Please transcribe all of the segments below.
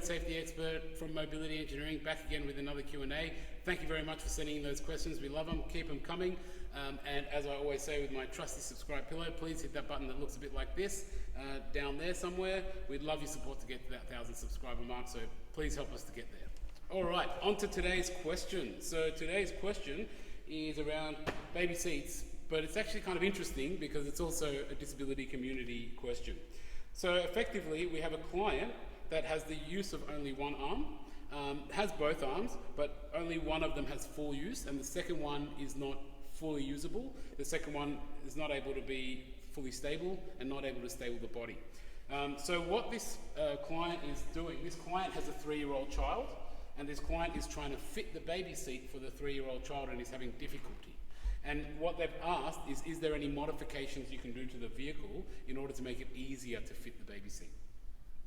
road safety expert from Mobility Engineering, back again with another Q&A. Thank you very much for sending in those questions. We love them. Keep them coming. And as I always say with my trusty subscribe pillow, please hit that button that looks a bit like this down there somewhere. We'd love your support to get to that 1,000 subscriber mark, so please help us to get there. All right, on to today's question. So today's question is around baby seats, but it's actually kind of interesting because it's also a disability community question. So effectively, we have a client that has the use of only one arm, has both arms, but only one of them has full use, and the second one is not fully usable. The second one is not able to be fully stable and not able to stay with the body. So what this client is doing, this client has a 3-year-old child, and this client is trying to fit the baby seat for the 3-year-old child and is having difficulty. And what they've asked is there any modifications you can do to the vehicle in order to make it easier to fit the baby seat?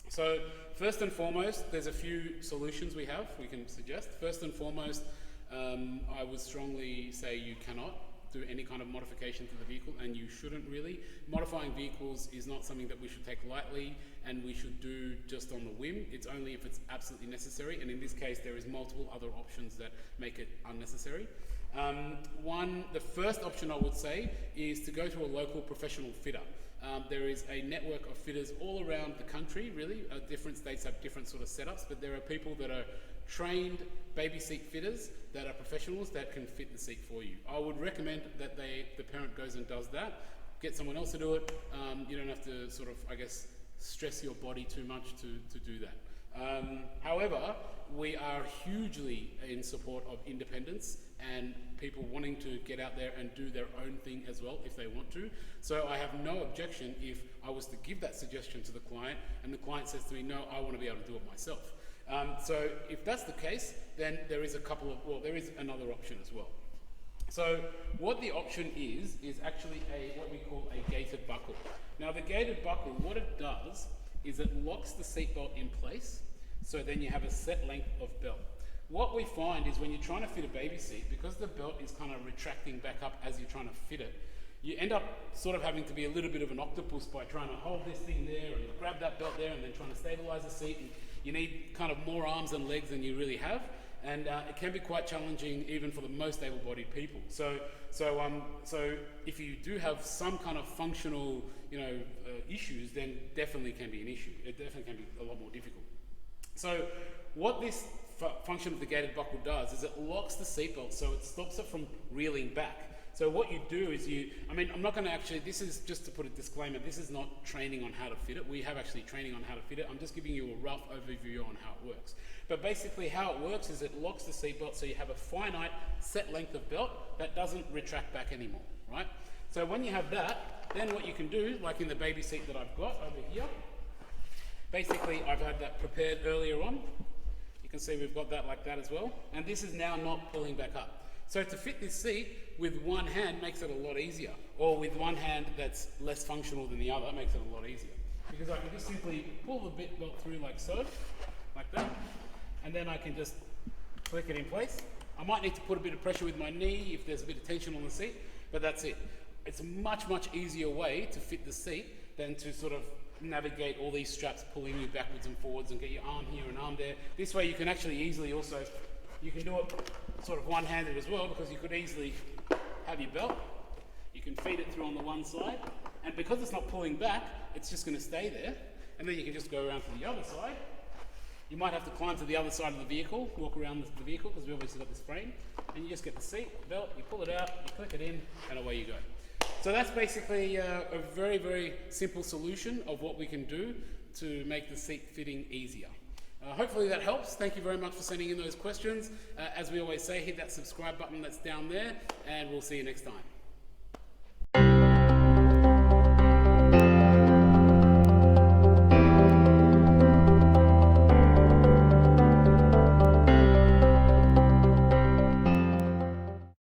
So first and foremost, there's a few solutions we can suggest. First and foremost, I would strongly say you cannot do any kind of modification to the vehicle, and you shouldn't really. Modifying vehicles is not something that we should take lightly and we should do just on the whim. It's only if it's absolutely necessary, and in this case there is multiple other options that make it unnecessary. The first option I would say is to go to a local professional fitter. There is a network of fitters all around the country, really. Different states have different sort of setups, but there are people that are trained baby seat fitters that are professionals that can fit the seat for you. I would recommend that the parent goes and does that. Get someone else to do it. You don't have to sort of, I guess, stress your body too much to do that. However, we are hugely in support of independence and people wanting to get out there and do their own thing as well if they want to. So I have no objection if I was to give that suggestion to the client and the client says to me, no, I want to be able to do it myself. So if that's the case, then there is there is another option as well. So what the option is actually what we call a gated buckle. Now the gated buckle, what it does is it locks the seatbelt in place, so then you have a set length of belt. What we find is when you're trying to fit a baby seat, because the belt is kind of retracting back up as you're trying to fit it, you end up sort of having to be a little bit of an octopus by trying to hold this thing there and grab that belt there and then trying to stabilize the seat. And you need kind of more arms and legs than you really have, and it can be quite challenging even for the most able-bodied people. So if you do have some kind of functional, issues, then definitely can be an issue. It definitely can be a lot more difficult. So what this function of the gated buckle does is it locks the seatbelt so it stops it from reeling back. So what you do is I'm not going to actually, this is just to put a disclaimer, this is not training on how to fit it. We have actually training on how to fit it. I'm just giving you a rough overview on how it works. But basically how it works is it locks the seatbelt so you have a finite set length of belt that doesn't retract back anymore, right? So when you have that, then what you can do, like in the baby seat that I've got over here, basically I've had that prepared earlier on. You can see we've got that like that as well. And this is now not pulling back up. So to fit this seat with one hand makes it a lot easier, or with one hand that's less functional than the other makes it a lot easier. Because I can just simply pull the belt through like so, like that, and then I can just click it in place. I might need to put a bit of pressure with my knee if there's a bit of tension on the seat, but that's it. It's a much, much easier way to fit the seat than to sort of navigate all these straps pulling you backwards and forwards and get your arm here and arm there. This way you can actually easily also, you can do it sort of one-handed as well, because you could easily have your belt, you can feed it through on the one side, and because it's not pulling back, it's just going to stay there, and then you can just go around to the other side. You might have to climb to the other side of the vehicle, walk around the vehicle, because we've obviously got this frame, and you just get the seat, belt, you pull it out, you click it in, and away you go. So that's basically a very, very simple solution of what we can do to make the seat fitting easier. Hopefully that helps. Thank you very much for sending in those questions. As we always say, hit that subscribe button that's down there, and we'll see you next time.